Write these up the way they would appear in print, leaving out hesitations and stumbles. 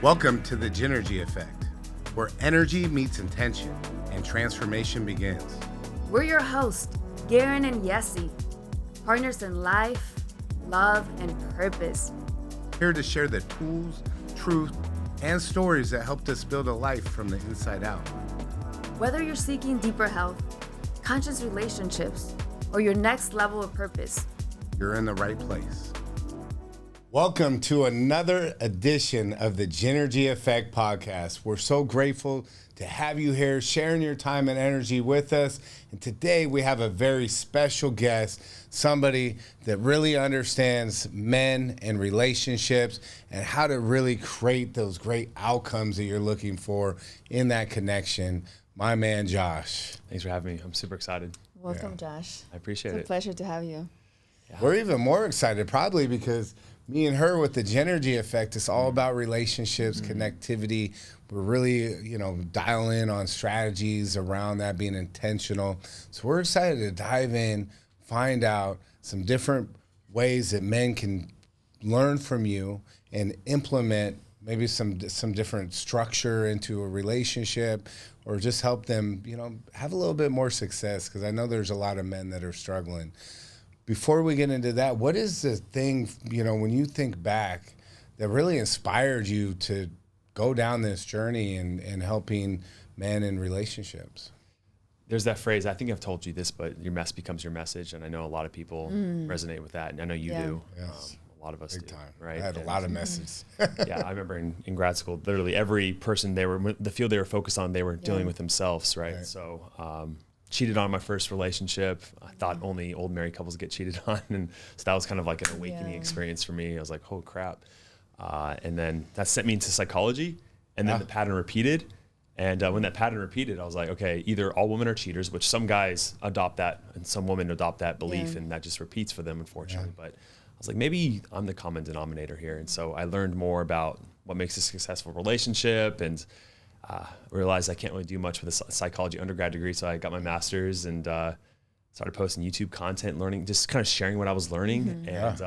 Welcome to the Gynergy Effect, where energy meets intention and transformation begins. We're your hosts, Garen and Yessie, partners in life, love, and purpose. Here to share the tools, truth, and stories that helped us build a life from the inside out. Whether you're seeking deeper health, conscious relationships, or your next level of purpose, you're in the right place. Welcome to another edition of the Gynergy Effect podcast. We're so grateful to have you here sharing your time and energy with us. And today we have a very special guest, somebody that really understands men and relationships and how to really create those great outcomes that you're looking for in that connection. My man, Josh. Thanks for having me. I'm super excited. Welcome, Josh. I appreciate it. It's a pleasure to have you. Yeah. We're even more excited probably because me and her with the Gynergy Effect, it's all about relationships, connectivity. We're really, dial in on strategies around that, being intentional. So we're excited to dive in, find out some different ways that men can learn from you and implement maybe some different structure into a relationship, or just help them, have a little bit more success, because I know there's a lot of men that are struggling. Before we get into that, what is the thing, when you think back, that really inspired you to go down this journey and helping men in relationships? There's that phrase, I think I've told you this, but your mess becomes your message. And I know a lot of people resonate with that. And I know you do. Yes. A lot of us Big do. Time. Right? I had a lot of messes. Yeah, I remember in grad school, literally every person the field they were focused on, they were dealing with themselves, right? So cheated on my first relationship. I thought only old married couples get cheated on. And so that was kind of like an awakening experience for me. I was like, oh crap. And then that sent me into psychology, and then the pattern repeated. And when that pattern repeated, I was like, okay, either all women are cheaters, which some guys adopt that and some women adopt that belief, and that just repeats for them, unfortunately. But I was like, maybe I'm the common denominator here. And so I learned more about what makes a successful relationship, and realized I can't really do much with a psychology undergrad degree. So I got my master's and started posting YouTube content, learning, just kind of sharing what I was learning. And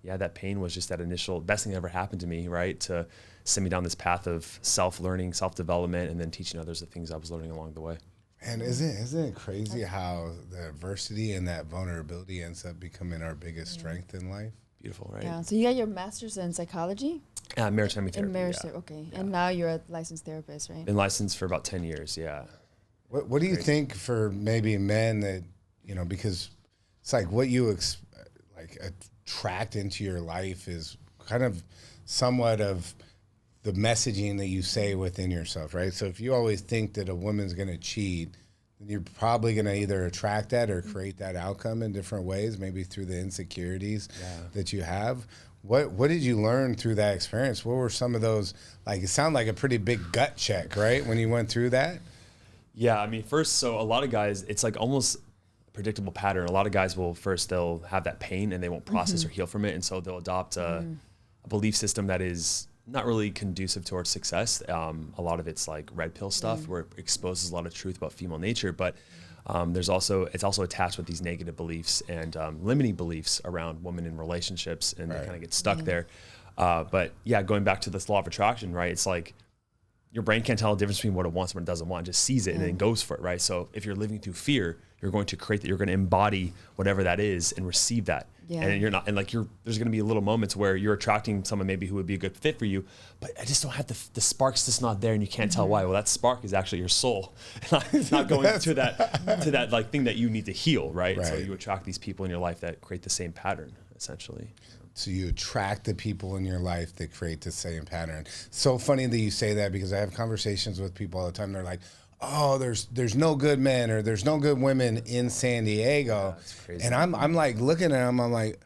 that pain was just that initial best thing that ever happened to me, right? To send me down this path of self-learning, self-development, and then teaching others the things I was learning along the way. And isn't it crazy how the adversity and that vulnerability ends up becoming our biggest strength in life? Beautiful, right? Yeah. So you got your master's in psychology? Maritime therapy. Okay. Yeah. And now you're a licensed therapist, right? Been licensed for about 10 years, yeah. What do you think for maybe men that, because it's like what you attract into your life is kind of somewhat of the messaging that you say within yourself, right? So if you always think that a woman's going to cheat, then you're probably going to either attract that or create that outcome in different ways, maybe through the insecurities that you have. What did you learn through that experience? What were some of those, it sounded like a pretty big gut check, right? When you went through that? Yeah, I mean, so a lot of guys, it's like almost a predictable pattern. A lot of guys they'll have that pain and they won't process or heal from it. And so they'll adopt a belief system that is not really conducive towards success. A lot of it's like red pill stuff where it exposes a lot of truth about female nature, but it's also attached with these negative beliefs and limiting beliefs around women in relationships, and they kind of get stuck there. But yeah, going back to this law of attraction, right? It's like your brain can't tell the difference between what it wants and what it doesn't want, it just sees it and then goes for it, right? So if you're living through fear, you're going to create that, you're going to embody whatever that is and receive that. Yeah. And you're not, and there's going to be little moments where you're attracting someone maybe who would be a good fit for you, but I just don't have the spark's just not there, and you can't tell why. Well, that spark is actually your soul. It's not going to that thing that you need to heal, right? So you attract these people in your life that create the same pattern, essentially. So you attract the people in your life that create the same pattern. So funny that you say that, because I have conversations with people all the time. They're like, oh, there's no good men or there's no good women in San Diego. And I'm like looking at them, I'm like,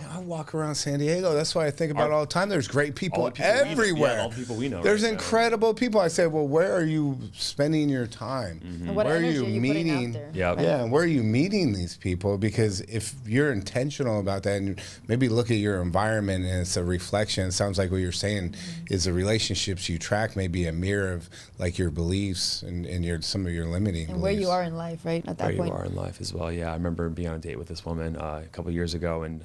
I walk around San Diego. That's why I think about it all the time. There's great people everywhere. All the people we know. There's incredible people. I say, well, where are you spending your time? And what where are energy you meeting? And where are you meeting these people? Because if you're intentional about that, and maybe look at your environment and it's a reflection. It sounds like what you're saying is the relationships you track may be a mirror of your beliefs and some of your limiting and beliefs. where you are in life, right? At that point. Where you are in life as well. Yeah, I remember being on a date with this woman a couple of years ago, and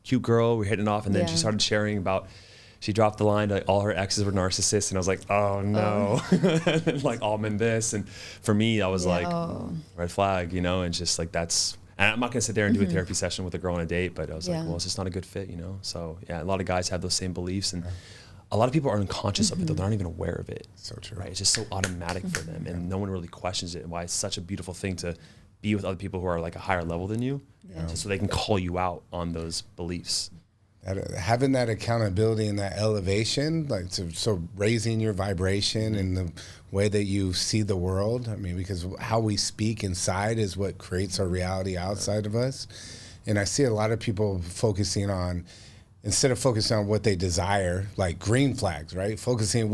cute girl, we're hitting off, and then she started sharing about, she dropped the line like all her exes were narcissists, and I was like, oh no, like all men this. And for me, I was like, red flag, you know, and just like that's. And I'm not gonna sit there and do a therapy session with a girl on a date, but I was like, well, it's just not a good fit, you know. So yeah, a lot of guys have those same beliefs, and a lot of people are unconscious of it, though they're not even aware of it. So true. Right? It's just so automatic for them, and no one really questions it. And why it's such a beautiful thing to be with other people who are like a higher level than you, just so they can call you out on those beliefs. Having that accountability and that elevation, like so raising your vibration and the way that you see the world. I mean, because how we speak inside is what creates our reality outside of us. And I see a lot of people focusing on, instead of focusing on what they desire, like green flags, right? Focusing,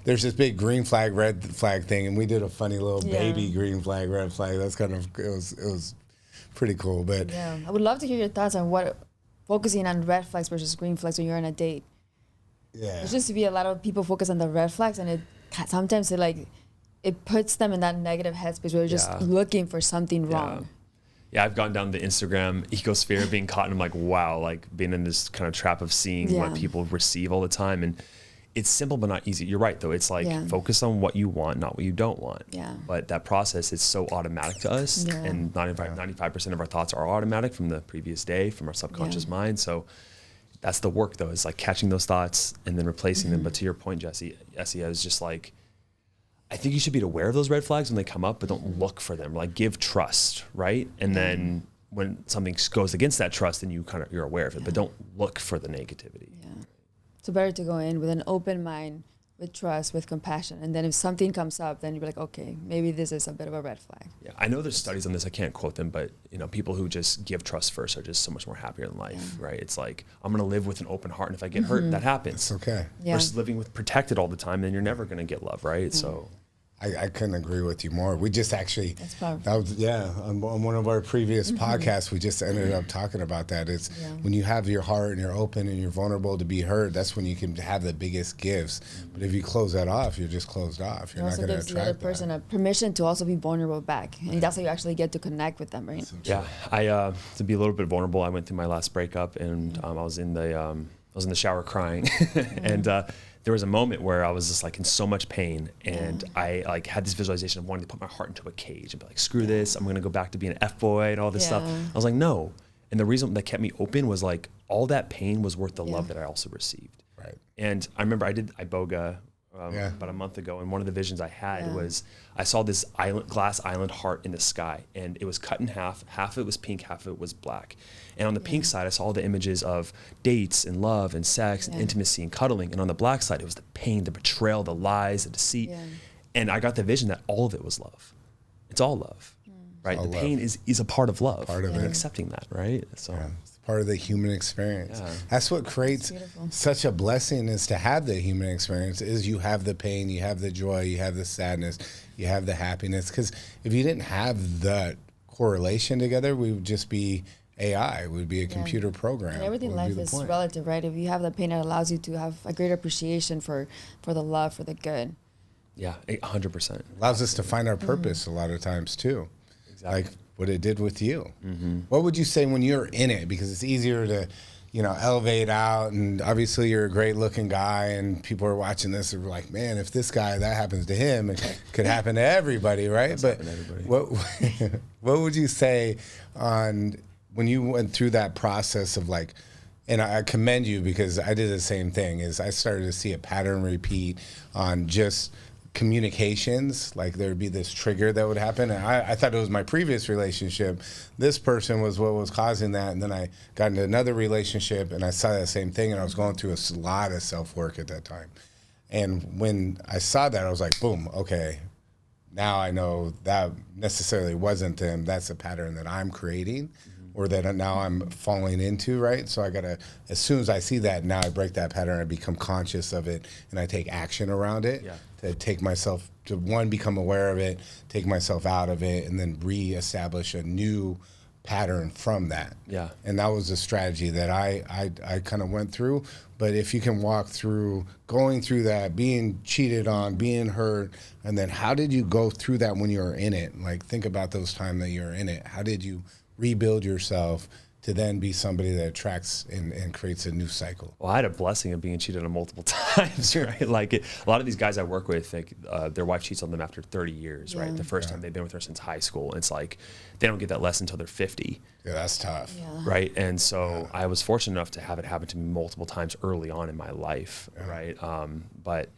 there's this big green flag, red flag thing, and we did a funny little baby green flag, red flag. That's kind of, it was pretty cool. But yeah, I would love to hear your thoughts on focusing on red flags versus green flags when you're on a date. Yeah. There's just to be a lot of people focus on the red flags, and sometimes it puts them in that negative headspace where they're just looking for something wrong. Yeah, I've gone down the Instagram ecosphere being caught, and I'm like, wow, like being in this kind of trap of seeing what people receive all the time. And it's simple but not easy. You're right, though. It's like focus on what you want, not what you don't want. Yeah. But that process is so automatic to us, and 95% of our thoughts are automatic from the previous day, from our subconscious mind. So that's the work, though, is like catching those thoughts and then replacing them. But to your point, Essie, I was just like, I think you should be aware of those red flags when they come up, but don't look for them. Like give trust, right? And then when something goes against that trust, then you're aware of it, but don't look for the negativity. Yeah. So better to go in with an open mind, with trust, with compassion. And then if something comes up, then you'll be like, okay, maybe this is a bit of a red flag. Yeah, I know there's studies on this. I can't quote them, but you know, people who just give trust first are just so much more happier in life, right? It's like, I'm going to live with an open heart. And if I get hurt, that happens. It's okay. Yeah. Versus living with protected all the time, then you're never going to get love, right? So I couldn't agree with you more. We just actually, That's powerful. on one of our previous podcasts, we just ended up talking about that. It's when you have your heart and you're open and you're vulnerable to be heard, that's when you can have the biggest gifts. But if you close that off, you're just closed off. You're not going to attract the other person a permission to also be vulnerable back. And that's how you actually get to connect with them, right? Yeah, to be a little bit vulnerable, I went through my last breakup, and I was in the shower crying, and there was a moment where I was just like in so much pain, and I like had this visualization of wanting to put my heart into a cage and be like, screw this, I'm gonna go back to being an F-boy and all this stuff. I was like, no. And the reason that kept me open was like all that pain was worth the love that I also received. Right. And I remember I did Iboga about a month ago, and one of the visions I had was I saw this glass island heart in the sky, and it was cut in half. Half of it was pink, half of it was black. And on the pink side, I saw all the images of dates and love and sex and intimacy and cuddling. And on the black side, it was the pain, the betrayal, the lies, the deceit. And I got the vision that all of it was love. It's all love, right? The pain is a part of love. Part of it. Accepting that, right? So. It's part of the human experience. That's what creates such a blessing, is to have the human experience, is you have the pain, you have the joy, you have the sadness, you have the happiness. Because if you didn't have that correlation together, we would just be AI, would be a computer program. And everything in life is relative, right? If you have the pain, it allows you to have a greater appreciation for the love, for the good. Yeah, 100%. Allows us to find our purpose a lot of times too. Exactly. Like what it did with you. What would you say when you're in it? Because it's easier to, elevate out, and obviously you're a great looking guy, and people are watching this and are like, man, if this guy, that happens to him, it could happen to everybody, right? But what would you say on when you went through that process of like, and I commend you because I did the same thing, is I started to see a pattern repeat on just communications. Like there'd be this trigger that would happen, and I thought it was my previous relationship. This person was what was causing that, and then I got into another relationship and I saw that same thing, and I was going through a lot of self-work at that time. And when I saw that, I was like, boom, okay, now I know that necessarily wasn't them. That's a pattern that I'm creating, or that now I'm falling into, right? So I gotta, as soon as I see that, now I break that pattern, I become conscious of it, and I take action around it to take myself, to one, become aware of it, take myself out of it, and then reestablish a new pattern from that. Yeah. And that was a strategy that I kind of went through. But if you can walk through going through that, being cheated on, being hurt, and then how did you go through that when you were in it? Like think about those times that you were in it. How did you rebuild yourself to then be somebody that attracts and creates a new cycle. Well, I had a blessing of being cheated on multiple times, right? Like a lot of these guys I work with, like their wife cheats on them after 30 years, right? The first time they've been with her since high school. It's like they don't get that lesson until they're 50. Yeah, that's tough. Yeah. Right. And so I was fortunate enough to have it happen to me multiple times early on in my life, right? But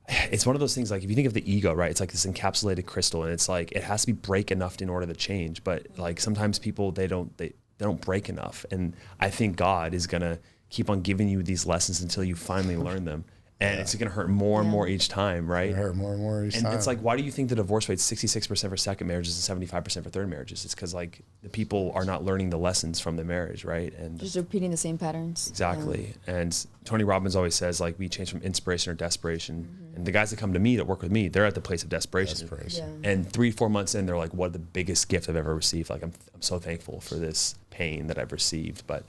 it's one of those things, like if you think of the ego, right, it's like this encapsulated crystal, and it's like it has to be break enough in order to change. But like sometimes people, they don't break enough, and I think God is gonna keep on giving you these lessons until you finally learn them, and it's gonna hurt more and more each time, right? It hurt more and more each time. And it's like, why do you think the divorce rate's 66% for second marriages and 75% for third marriages? It's because like the people are not learning the lessons from the marriage, right? And Just repeating the same patterns. exactly. And Tony Robbins always says, like, we change from inspiration or desperation. And the guys that come to me that work with me, they're at the place of desperation. And 3-4 months in, they're like, what the biggest gift I've ever received. Like, I'm so thankful for this pain that I've received. But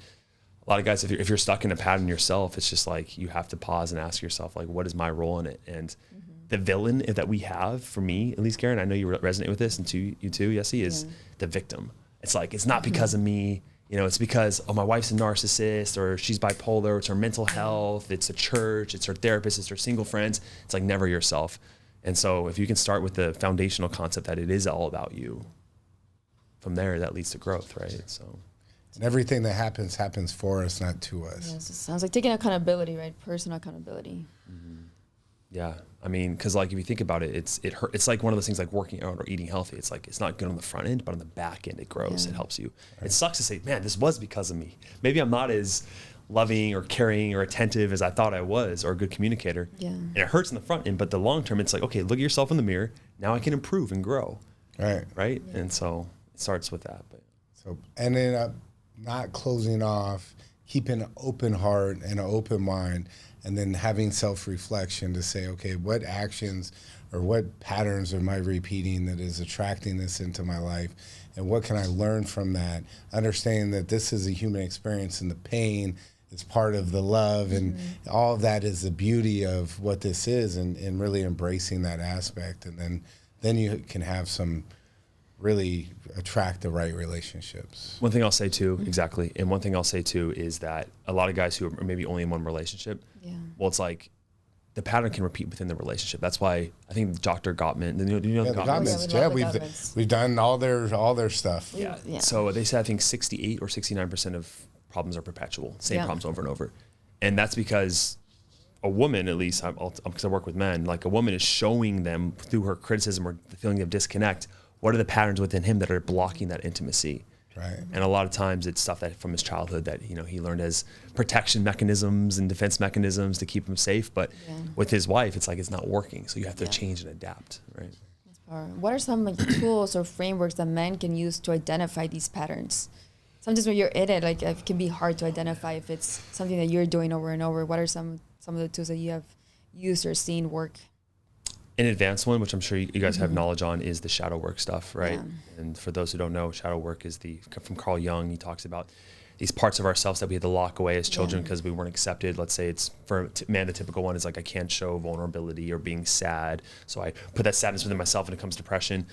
a lot of guys, if you're stuck in a pattern yourself, it's just like you have to pause and ask yourself, like, what is my role in it? And the villain that we have, for me, at least, Karen, I know you resonate with this, and you too, Yessie, is the victim. It's like, it's not because of me. You know, it's because, oh, my wife's a narcissist, or she's bipolar, it's her mental health, it's a church, it's her therapist, it's her single friends. It's like never yourself. And so if you can start with the foundational concept that it is all about you, from there, that leads to growth, right? So. And everything that happens for us, not to us. Yes, it sounds like taking accountability, right? Personal accountability. Yeah, I mean, because like if you think about it, it's like one of those things like working out or eating healthy. It's like it's not good on the front end, but on the back end, it grows. It helps you. It sucks to say, man, this was because of me. Maybe I'm not as loving or caring or attentive as I thought I was, or a good communicator. Yeah. And it hurts in the front end, but the long term, it's like, okay, look at yourself in the mirror. Now I can improve and grow. Right. Right. Yeah. And so it starts with that. But so ending up not closing off, keeping an open heart and an open mind, and then having self-reflection to say, okay, what actions or what patterns am I repeating that is attracting this into my life? And what can I learn from that? Understanding that this is a human experience, and the pain is part of the love, and all of that is the beauty of what this is, and really embracing that aspect. And then you can have some really attract the right relationships. One thing I'll say too, exactly. And one thing I'll say too is that a lot of guys who are maybe only in one relationship, well, it's like the pattern can repeat within the relationship. That's why I think Dr. Gottman, do you know the Gottmans? We've done all their stuff. Yeah. So they said, I think 68 or 69% of problems are perpetual, same problems over and over. And that's because a woman, at least, because I work with men, like a woman is showing them through her criticism or the feeling of disconnect, what are the patterns within him that are blocking that intimacy? Right. And a lot of times it's stuff that from his childhood that, you know, he learned as protection mechanisms and defense mechanisms to keep him safe. But with his wife, it's like it's not working. So you have to change and adapt, right? What are some like tools or frameworks that men can use to identify these patterns? Sometimes when you're in it, like it can be hard to identify if it's something that you're doing over and over. What are some of the tools that you have used or seen work? An advanced one, which I'm sure you guys have knowledge on, is the shadow work stuff, right? Yeah. And for those who don't know, shadow work is from Carl Jung. He talks about these parts of ourselves that we had to lock away as children because we weren't accepted. Let's say it's for man, the typical one is like, I can't show vulnerability or being sad. So I put that sadness within myself, and it comes depression.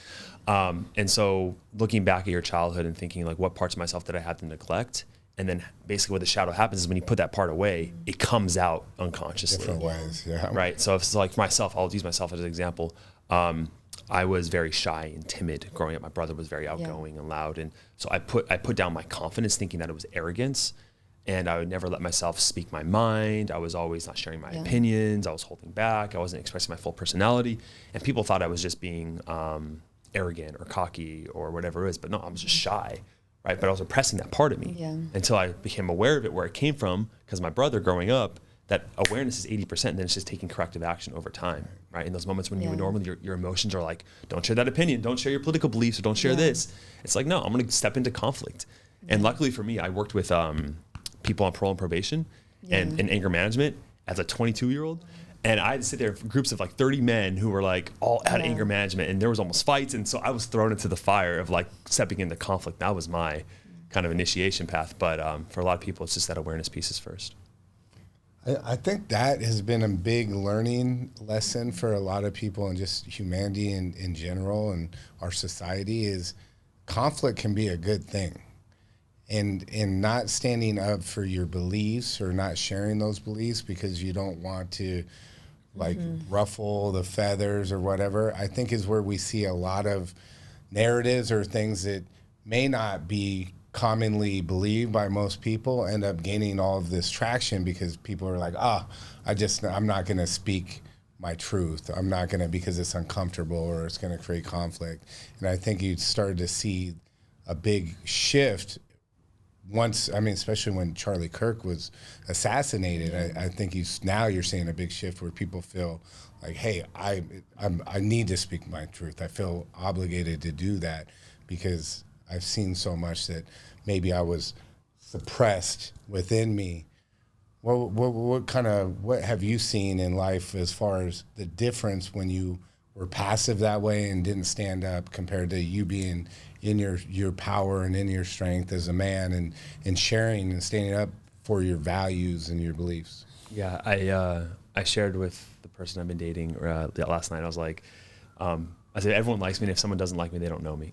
And so looking back at your childhood and thinking like, what parts of myself did I have to neglect? And then basically what the shadow happens is when you put that part away, it comes out unconsciously. Different ways, Right. So if it's like for myself, I'll use myself as an example. I was very shy and timid growing up. My brother was very outgoing and loud. And so I put down my confidence thinking that it was arrogance, and I would never let myself speak my mind. I was always not sharing my opinions. I was holding back. I wasn't expressing my full personality. And people thought I was just being arrogant or cocky or whatever it is. But no, I was just shy. Right. But I was repressing that part of me until I became aware of it, where it came from, because my brother growing up, that awareness is 80%, and then it's just taking corrective action over time. Right. In those moments when you would normally, your emotions are like, don't share that opinion, don't share your political beliefs, or don't share this. It's like, no, I'm going to step into conflict. And luckily for me, I worked with people on parole and probation and anger management as a 22-year-old. And I had to sit there for groups of like 30 men who were like all had anger management, and there was almost fights. And so I was thrown into the fire of like stepping into conflict. That was my kind of initiation path. But for a lot of people, it's just that awareness piece is first. I think that has been a big learning lesson for a lot of people, and just humanity in general and our society, is conflict can be a good thing. and not standing up for your beliefs or not sharing those beliefs because you don't want to like ruffle the feathers or whatever, I think is where we see a lot of narratives or things that may not be commonly believed by most people end up gaining all of this traction because people are like, I'm not going to speak my truth. I'm not going to, because it's uncomfortable or it's going to create conflict. And I think you started to see a big shift once, I mean, especially when Charlie Kirk was assassinated. I think now you're seeing a big shift where people feel like, hey, I need to speak my truth. I feel obligated to do that because I've seen so much that maybe I was suppressed within me. What have you seen in life as far as the difference when you were passive that way and didn't stand up compared to you being in your power and in your strength as a man and sharing and standing up for your values and your beliefs? Yeah, I shared with the person I've been dating last night. I was like, I said, everyone likes me, and if someone doesn't like me, they don't know me.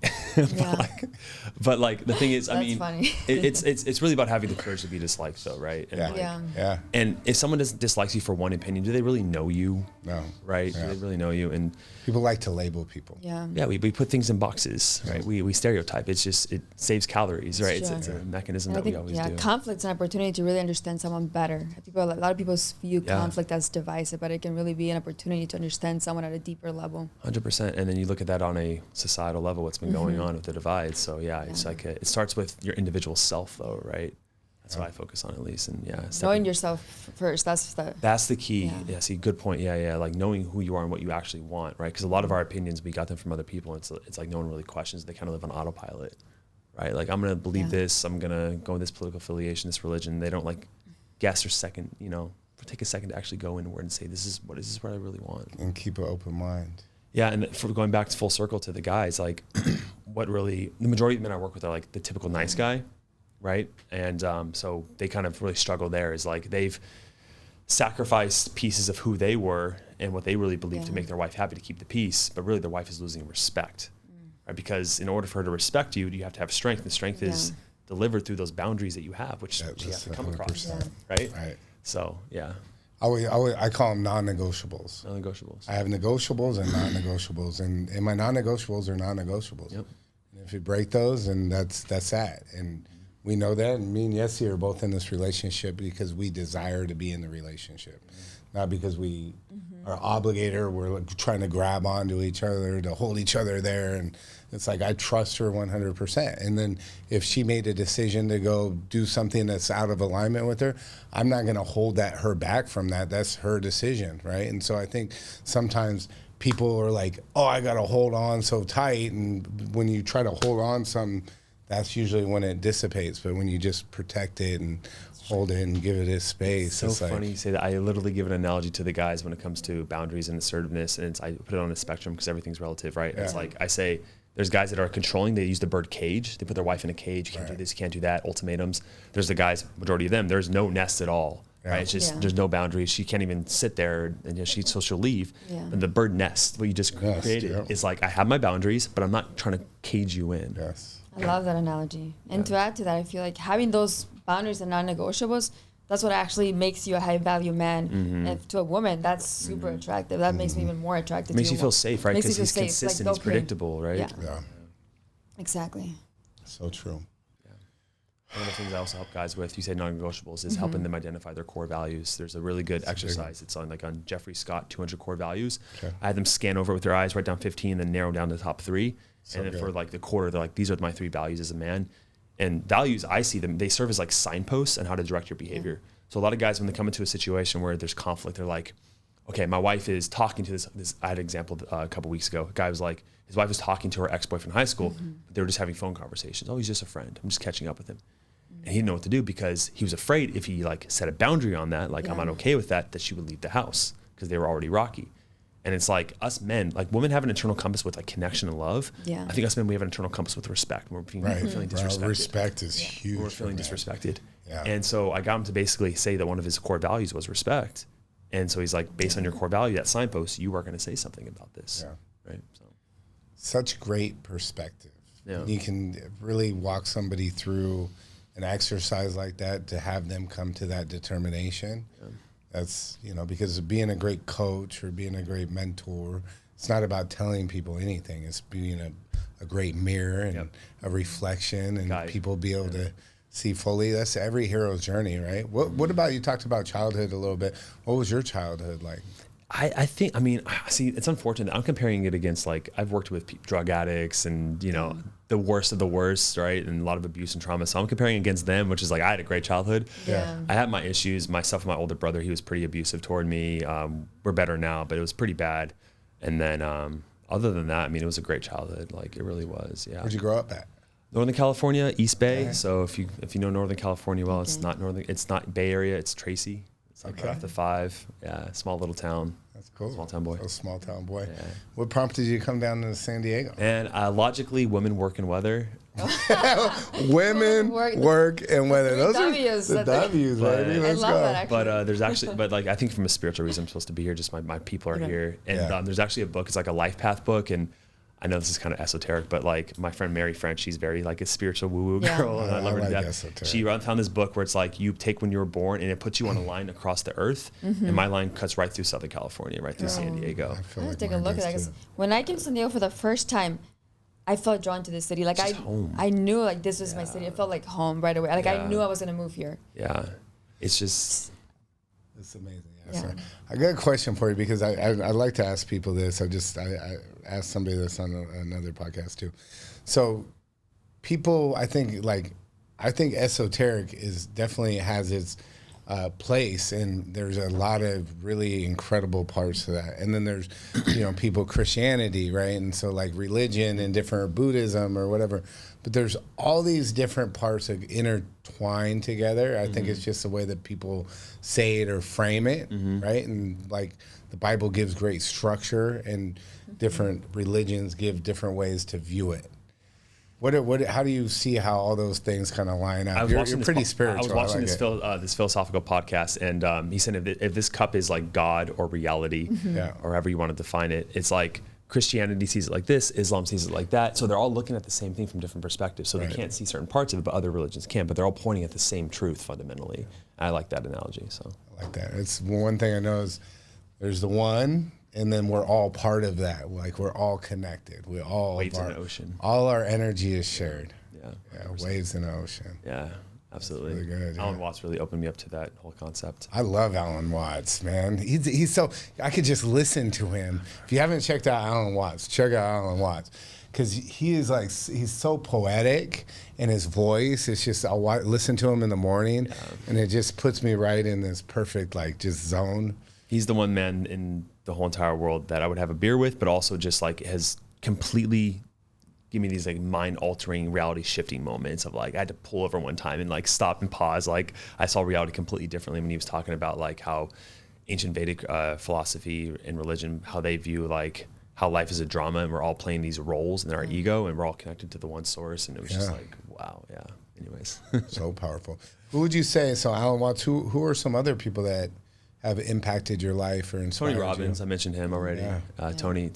but the thing is, I mean, funny. it's really about having the courage to be disliked, though, right? And And if someone dislikes you for one opinion, do they really know you? No. Right? Yeah. Do they really know you? And people like to label people. Yeah, we put things in boxes, right? We stereotype. It's just, it saves calories, right? It's a mechanism that we always do. Conflict's an opportunity to really understand someone better. A lot of people view conflict as divisive, but it can really be an opportunity to understand someone at a deeper level. 100%. And then you look at that on a societal level, what's been going on with the divide. So it's like it starts with your individual self, though, right? That's what I focus on, at least. And knowing yourself first. That's the key. Yeah. See, good point. Yeah. Like knowing who you are and what you actually want, right? Because a lot of our opinions, we got them from other people. And it's like no one really questions. They kind of live on autopilot, right? Like I'm gonna believe this. I'm gonna go with this political affiliation, this religion. They don't like guess or second, take a second to actually go inward and say, this is what I really want, and keep an open mind. Yeah, and for going back to full circle to the guys, like the majority of the men I work with are like the typical nice guy, right? And so they kind of really struggle there, is like they've sacrificed pieces of who they were and what they really believe to make their wife happy, to keep the peace, but really their wife is losing respect, right? Because in order for her to respect you, you have to have strength, and strength is delivered through those boundaries that you have, which you have to come across, right? Right. So, yeah. I call them non-negotiables. Non-negotiables. I have negotiables and non-negotiables, and my non-negotiables are non-negotiables. Yep. And if you break those, and that's that. And we know that. And me and Yessie are both in this relationship because we desire to be in the relationship, not because we are obligated or we're trying to grab onto each other to hold each other there. And it's like I trust her 100%. And then if she made a decision to go do something that's out of alignment with her, I'm not going to hold her back from that. That's her decision, right? And so I think sometimes people are like, oh, I got to hold on so tight. And when you try to hold on something, that's usually when it dissipates. But when you just protect it and hold it and give it its space. It's so funny you say that. I literally give an analogy to the guys when it comes to boundaries and assertiveness, and I put it on a spectrum because everything's relative, right? Yeah. It's like I say, there's guys that are controlling. They use the bird cage. They put their wife in a cage. You can't do this, you can't do that, ultimatums. There's the guys, majority of them, there's no nest at all, right? It's just, there's no boundaries. She can't even sit there, and so she'll leave. And the bird nest, what you just created, is like, I have my boundaries, but I'm not trying to cage you in. I love that analogy. And to add to that, I feel like having those boundaries and non-negotiables, that's what actually makes you a high-value man. And to a woman, that's super attractive. That makes me even more attractive. Makes you feel safe, right? Because he's consistent, like, he's predictable, right? Yeah. Exactly. So true. One of the things I also help guys with, you say non-negotiables, is helping them identify their core values. There's a really good exercise. It's on Jeffrey Scott, 200 core values. Okay. I had them scan over it with their eyes, write down 15, then narrow down the top 3. So and then for like the quarter, they're like, these are my 3 values as a man. And values, I see them, they serve as like signposts on how to direct your behavior. So a lot of guys, when they come into a situation where there's conflict, they're like, okay, my wife is talking to this. I had an example a couple weeks ago. A guy was like, his wife was talking to her ex-boyfriend in high school, but they were just having phone conversations. Oh, he's just a friend. I'm just catching up with him. And he didn't know what to do because he was afraid if he like set a boundary on that, like I'm not okay with that she would leave the house because they were already rocky. And it's like us men, like women have an internal compass with like connection and love. Yeah. I think us men, we have an internal compass with respect. We're feeling disrespected. Respect is huge. We're feeling disrespected. Yeah. And so I got him to basically say that one of his core values was respect. And so he's like, based on your core value, that signpost, you are going to say something about this. Yeah. Right. So. Such great perspective. Yeah. You can really walk somebody through an exercise like that to have them come to that determination. That's, you know, because being a great coach or being a great mentor, it's not about telling people anything. It's being a great mirror and a reflection, and people be able to see fully. That's every hero's journey, right? What about, you talked about childhood a little bit. What was your childhood like? I think, I mean, see, it's unfortunate. I'm comparing it against, like, I've worked with drug addicts and, you know, the worst of the worst, right? And a lot of abuse and trauma. So I'm comparing against them, which is like, I had a great childhood. Yeah. I had my issues. Myself and my older brother, he was pretty abusive toward me. We're better now, but it was pretty bad. And then other than that, I mean, it was a great childhood. Like, it really was, yeah. Where'd you grow up at? Northern California, East Bay. Okay. So if you know Northern California well, it's not Bay Area, it's Tracy. It's like right off the 5. Yeah, small little town. That's cool. Small town boy. So small town boy. Yeah. What prompted you to come down to San Diego? And logically, women, work, and weather. Women, work, and weather. Those W's, are the W's, baby. Let's love go. that, actually. But there's actually, but like, I think from a spiritual reason, I'm supposed to be here. Just my people are here. And there's actually a book. It's like a life path book. And I know this is kind of esoteric, but like my friend Mary French, she's very like a spiritual woo-woo girl. And I love her to death. She found this book where it's like you take when you were born and it puts you on a line across the earth. And my line cuts right through Southern California, right through San Diego. I have to take a look at that, because when I came to San Diego for the first time, I felt drawn to this city. Like I knew like this was my city. It felt like home right away. Like I knew I was gonna move here. Yeah, it's just. It's amazing. Yeah. So I got a question for you, because I like to ask people this. I asked somebody this on another podcast too. So people, I think esoteric is definitely has its place, and there's a lot of really incredible parts to that. And then there's, you know, people, Christianity, right? And so like religion and different Buddhism or whatever. But there's all these different parts that intertwine together. I think it's just the way that people say it or frame it, right? And like the Bible gives great structure, and different religions give different ways to view it. How do you see how all those things kind of line up? You're pretty spiritual. I was watching this philosophical podcast, and he said if this cup is like God or reality, or however you want to define it, it's like Christianity sees it like this, Islam sees it like that. So they're all looking at the same thing from different perspectives. So they can't see certain parts of it, but other religions can. But they're all pointing at the same truth fundamentally. I like that analogy. So I like that. It's one thing I know is there's the one, and then we're all part of that. Like we're all connected. We all waves in the ocean. All our energy is shared. Yeah, waves in the ocean. Yeah. Absolutely. Really good, Alan Watts really opened me up to that whole concept. I love Alan Watts, man. He's so, I could just listen to him. If you haven't checked out Alan Watts, check out Alan Watts. Because he is like, he's so poetic, and his voice, it's just, I'll listen to him in the morning, and it just puts me right in this perfect, like, just zone. He's the one man in the whole entire world that I would have a beer with, but also just like has completely give me these like mind-altering, reality-shifting moments of like I had to pull over one time and like stop and pause. Like I saw reality completely differently when he was talking about like how ancient Vedic philosophy and religion, how they view like how life is a drama, and we're all playing these roles in our ego, and we're all connected to the one source. And it was just like, wow, yeah. Anyways, so powerful. Who would you say? So Alan Watts. Who are some other people that have impacted your life or inspired Tony Robbins, you? I mentioned him already. Tony's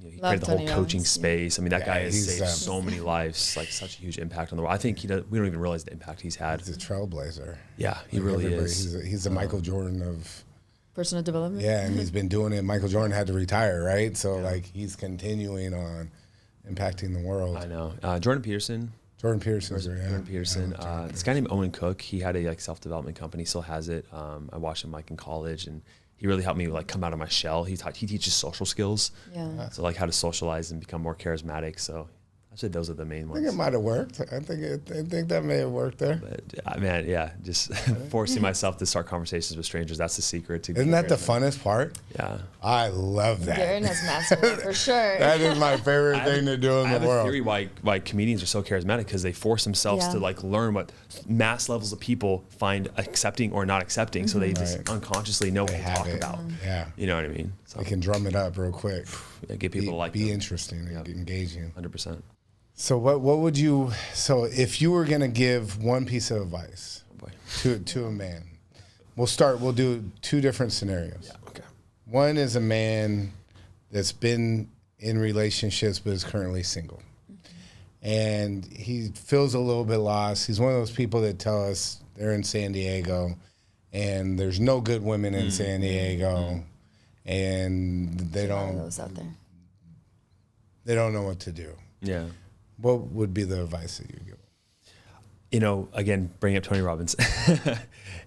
he created the whole coaching Robbins, space. I mean, that guy has saved so many lives, like such a huge impact on the world. I think we don't even realize the impact he's had. He's a trailblazer. Yeah, he really is. He's the Michael Jordan of personal development. Yeah, and he's been doing it. Michael Jordan had to retire, right? So like he's continuing on impacting the world. I know. Jordan Peterson. Jordan Peterson. This guy named Owen Cook, he had a like self-development company, still has it. I watched him like in college, and he really helped me like come out of my shell. He teaches social skills. Yeah. So like how to socialize and become more charismatic. So I'd say those are the main ones. I think it might have worked. I think that may have worked there. But man, yeah, just forcing myself to start conversations with strangers. That's the secret to. Isn't that the funnest part? Yeah. I love that. Darren has mastered it for sure. That is my favorite thing to do in the world. I have a theory why comedians are so charismatic, because they force themselves to like learn what mass levels of people find accepting or not accepting, so they just unconsciously know what to talk about. Yeah. You know what I mean? So they can drum it up real quick. Get people to like be interesting and engaging. 100%. So what would you? So if you were gonna give one piece of advice to a man, we'll do two different scenarios. Yeah. Okay. One is a man that's been in relationships but is currently single, and he feels a little bit lost. He's one of those people that tell us they're in San Diego, and there's no good women in San Diego, and they Those out there. they don't know what to do. Yeah. What would be the advice that you give? You know, again, bringing up Tony Robbins.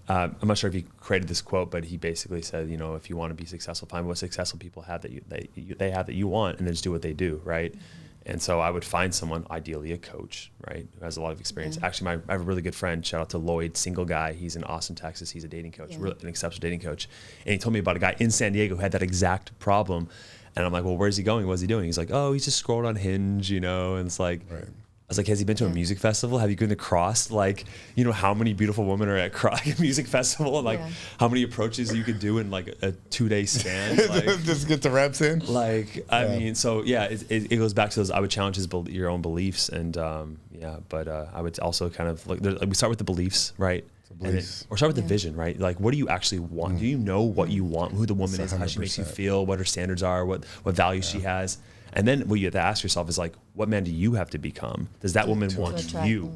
I'm not sure if he created this quote, but he basically said, you know, if you want to be successful, find what successful people have that they have that you want, and then just do what they do, right? And so I would find someone, ideally a coach, right, who has a lot of experience. Yeah. Actually, I have a really good friend. Shout out to Lloyd, single guy. He's in Austin, Texas. He's a dating coach, really, an exceptional dating coach. And he told me about a guy in San Diego who had that exact problem. And I'm like, well, where's he going? What's he doing? He's like, oh, he's just scrolling on Hinge, you know. And it's like, Right. I was like, has he been to a music festival? Have you been to Cross? Like, you know, how many beautiful women are at a music festival? And like, how many approaches you could do in like a 2-day span? Like, Just get the reps in. like, I mean, so yeah, it goes back to those. I would challenge your own beliefs, and but I would also kind of like we start with the beliefs, right? Or start with the vision, right? Like, what do you actually want? Do you know what you want? Who the woman is? How she makes you feel? What her standards are? What values she has? And then what you have to ask yourself is like, what man do you have to become? Does that woman want you?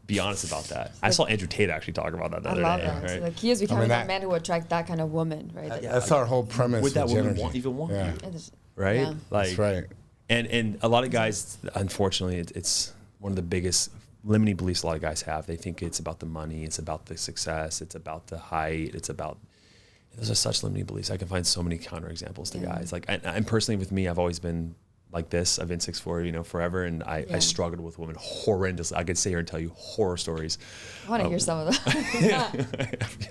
Be honest about that. I saw Andrew Tate actually talk about that the other day. That. Right? So, like, he is becoming that man who will attract that kind of woman, right? That's our whole premise. Would that woman Gynergy. even want you? Right? Yeah. Like, That's right. And a lot of guys, unfortunately, it's one of the biggest limiting beliefs a lot of guys have. They think it's about the money, it's about the success, it's about the height, it's about, those are such limiting beliefs. I can find so many counterexamples to guys. Like, and personally with me, I've always been like this. I've been 6'4", you know, forever, and I struggled with women horrendously. I could sit here and tell you horror stories. I want to hear some of them.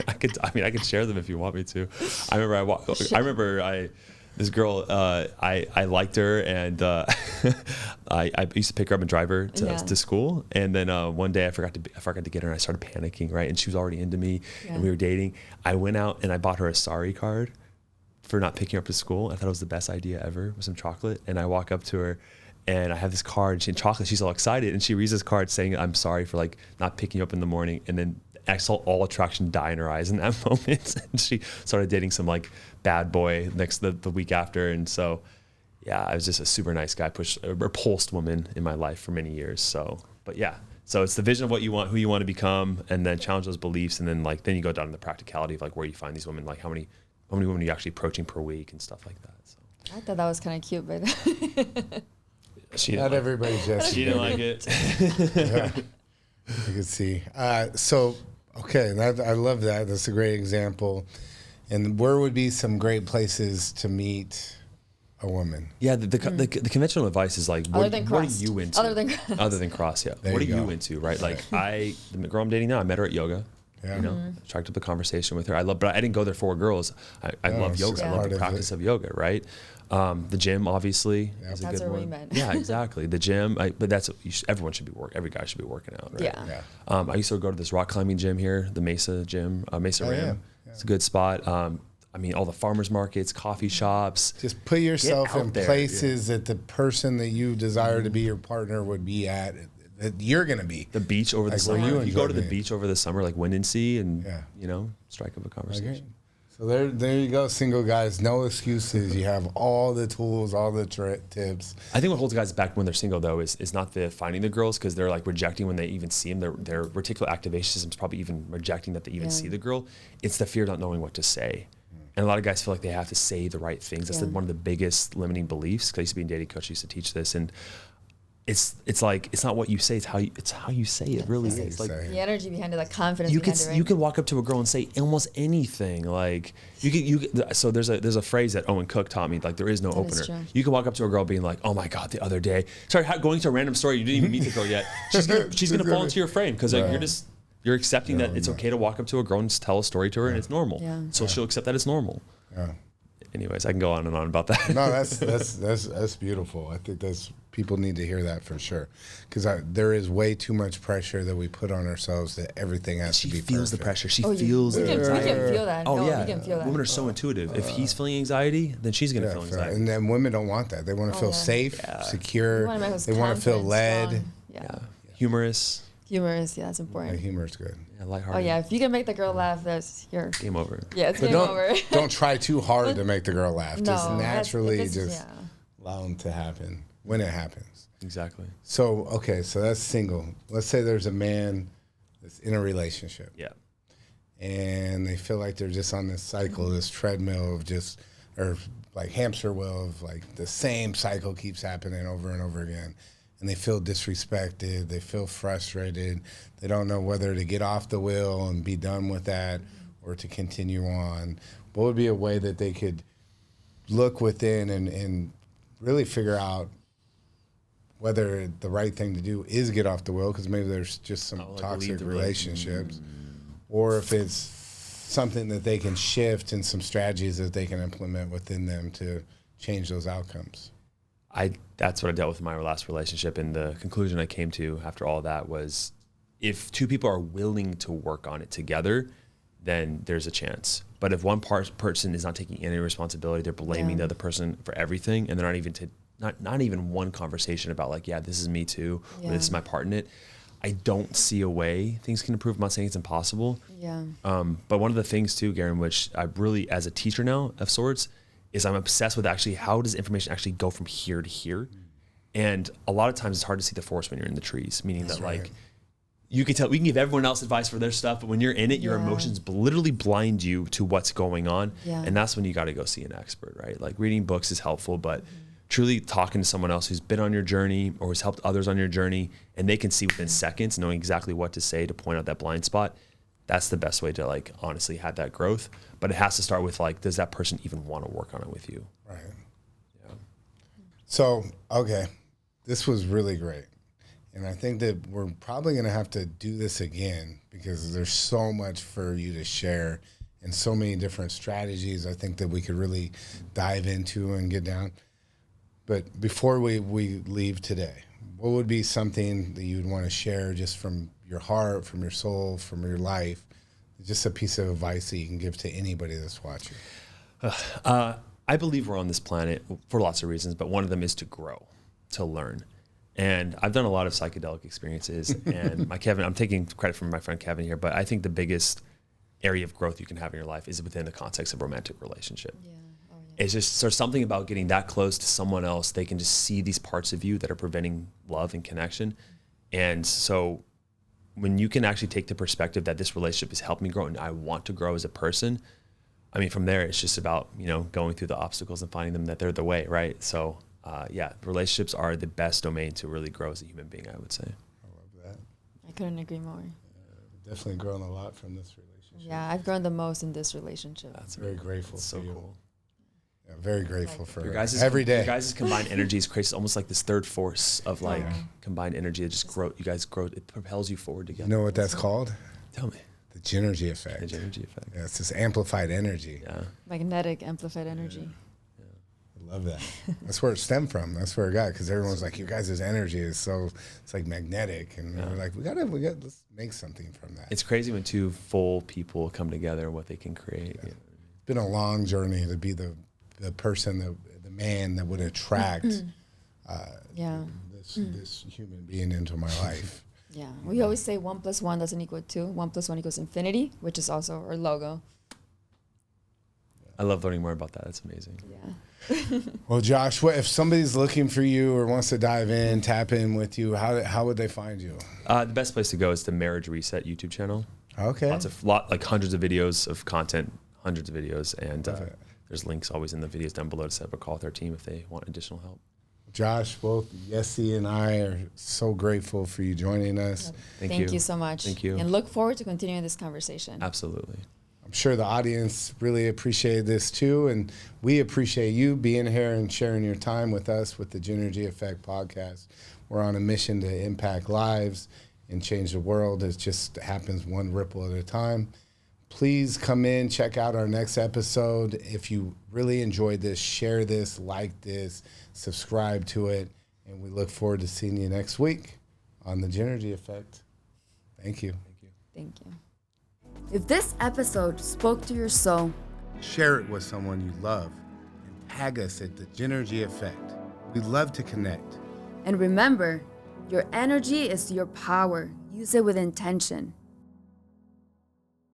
I could share them if you want me to. I remember this girl, I liked her, and I used to pick her up and drive her to school. And then one day I forgot to get her, and I started panicking, right? And she was already into me, and we were dating. I went out and I bought her a sorry card for not picking her up to school. I thought it was the best idea ever, with some chocolate. And I walk up to her, and I have this card, and she's all excited, and she reads this card saying, I'm sorry for like not picking you up in the morning. And then I saw all attraction die in her eyes in that moment. And she started dating some like bad boy the week after. And so, yeah, I was just a super nice guy, repulsed woman in my life for many years. So, but yeah, so it's the vision of what you want, who you want to become, and then challenge those beliefs. And then then you go down to the practicality of like where you find these women, like how many women are you actually approaching per week and stuff like that. So I thought that was kind of cute, but Not everybody's just. She didn't like it. Yeah, I could see. Okay, I love that. That's a great example. And where would be some great places to meet a woman? Yeah, the conventional advice is like, what are you into? Other than cross, yeah. What are you into, right? Like the girl I'm dating now, I met her at yoga. Yeah. You know, struck up the conversation with her. But I didn't go there for girls. I love yoga. I love the practice of yoga, right? The gym, obviously, is a good one. Yeah, exactly. The gym, but everyone should be every guy should be working out, right? Yeah. I used to go to this rock climbing gym here, the Mesa gym, Mesa Ram. Yeah. It's a good spot. I mean, all the farmers markets, coffee shops. Just put yourself in places that the person that you desire to be your partner would be at, that you're going to be. The beach over the summer. You go to the beach over the summer, like wind and sea, and, you know, strike up a conversation. Okay. So there you go, single guys. No excuses. You have all the tools, all the tips. I think what holds guys back when they're single, though, is not the finding the girls, because they're like rejecting when they even see them. Their reticular activation system's probably even rejecting that they even see the girl. It's the fear of not knowing what to say. And a lot of guys feel like they have to say the right things. That's one of the biggest limiting beliefs. Because I used to be a dating coach, I used to teach this, and it's like, it's not what you say, it's how you say it. Really is. Like the energy behind it, the confidence. You could walk up to a girl and say almost anything. Like so there's a phrase that Owen Cook taught me, like there is no opener. You can walk up to a girl being like, oh my God, the other day, going to a random story, you didn't even meet the girl yet. She's gonna fall into your frame, because you're accepting that it's okay to walk up to a girl and just tell a story to her, and it's normal. So she'll accept that it's normal. Anyways, I can go on and on about that. No, that's beautiful. I think people need to hear that for sure, because there is way too much pressure that we put on ourselves that everything has to be perfect. She feels the pressure. She feels it. We can feel that. Oh, we can feel that. Women are so intuitive. If he's feeling anxiety, then she's going to feel anxiety. And then women don't want that. They want to feel safe, secure. They want to feel led. Humorous. Humorous, that's important. Humor is good. Yeah, lighthearted. Oh yeah, if you can make the girl laugh, that's your game over. Yeah, it's game over. Don't try too hard to make the girl laugh. Just naturally, allow them to happen. when it happens. Exactly. So, okay, so that's single. Let's say there's a man that's in a relationship. Yeah. And they feel like they're just on this cycle, this treadmill of just, or like hamster wheel of like the same cycle keeps happening over and over again. And they feel disrespected, they feel frustrated, they don't know whether to get off the wheel and be done with that or to continue on. What would be a way that they could look within and really figure out whether the right thing to do is get off the wheel, because maybe there's just some toxic relationships, or if it's something that they can shift and some strategies that they can implement within them to change those outcomes? That's what I dealt with in my last relationship, and the conclusion I came to after all that was, if two people are willing to work on it together, then there's a chance. But if one person is not taking any responsibility, they're blaming the other person for everything, and they're not even one conversation about like, yeah, this is me too, or this is my part in it. I don't see a way things can improve. I'm not saying it's impossible. Yeah. But one of the things too, Garen, which I really, as a teacher now of sorts, is I'm obsessed with actually how does information actually go from here to here? And a lot of times it's hard to see the forest when you're in the trees, meaning that like, you can tell, we can give everyone else advice for their stuff, but when you're in it, your emotions literally blind you to what's going on. Yeah. And that's when you got to go see an expert, right? Like reading books is helpful, but truly talking to someone else who's been on your journey or has helped others on your journey, and they can see within seconds, knowing exactly what to say to point out that blind spot. That's the best way to like honestly have that growth. But it has to start with like, does that person even want to work on it with you? Right. Yeah. So, okay, this was really great. And I think that we're probably going to have to do this again because there's so much for you to share and so many different strategies I think that we could really dive into and get down. But before we leave today, what would be something that you'd want to share just from your heart, from your soul, from your life, just a piece of advice that you can give to anybody that's watching? I believe we're on this planet for lots of reasons, but one of them is to grow, to learn. And I've done a lot of psychedelic experiences, and I'm taking credit from my friend Kevin here, but I think the biggest area of growth you can have in your life is within the context of a romantic relationship. Yeah. Oh, yeah. It's just there's something about getting that close to someone else. They can just see these parts of you that are preventing love and connection. And so when you can actually take the perspective that this relationship is helping me grow and I want to grow as a person, I mean, from there, it's just about, going through the obstacles and finding them that they're the way, right? So relationships are the best domain to really grow as a human being, I would say. I love that. I couldn't agree more. Definitely grown a lot from this relationship. Yeah, I've grown the most in this relationship. That's very grateful. So for you. Cool. Yeah, very grateful for your her. guys' Every day. Your guys' combined energies creates almost like this third force of like combined energy that just grow. You guys grow. It propels you forward together. You know what that's called? Tell me. The Gynergy Effect. The Gynergy Effect. Yeah, it's this amplified energy. Yeah. Magnetic amplified energy. I love that. That's where it stemmed from. That's where it got, because everyone's like, your guys' energy is so, it's like magnetic. And we're like, we got let's make something from that. It's crazy when two full people come together and what they can create. Yeah. It's been a long journey to be the person, the man that would attract this human being into my life. Yeah. We always say 1 + 1 doesn't equal 2. 1 + 1 equals infinity, which is also our logo. I love learning more about that. That's amazing. Yeah. Well, Josh, if somebody's looking for you or wants to dive in, tap in with you, how would they find you? The best place to go is the Marriage Reset YouTube channel. Okay. Like hundreds of videos of content, and there's links always in the videos down below to set up a call with our team if they want additional help. Josh, both Yessie and I are so grateful for you joining us. Thank you so much. Thank you. And look forward to continuing this conversation. Absolutely. I'm sure the audience really appreciated this too, and we appreciate you being here and sharing your time with us with the Gynergy Effect podcast. We're on a mission to impact lives and change the world. It just happens one ripple at a time. Please come in, check out our next episode. If you really enjoyed this, share this, like this, subscribe to it, and we look forward to seeing you next week on the Gynergy Effect. Thank you. Thank you. If this episode spoke to your soul, share it with someone you love and tag us at the Gynergy Effect. We'd love to connect. and remember, your energy is your power. Use it with intention.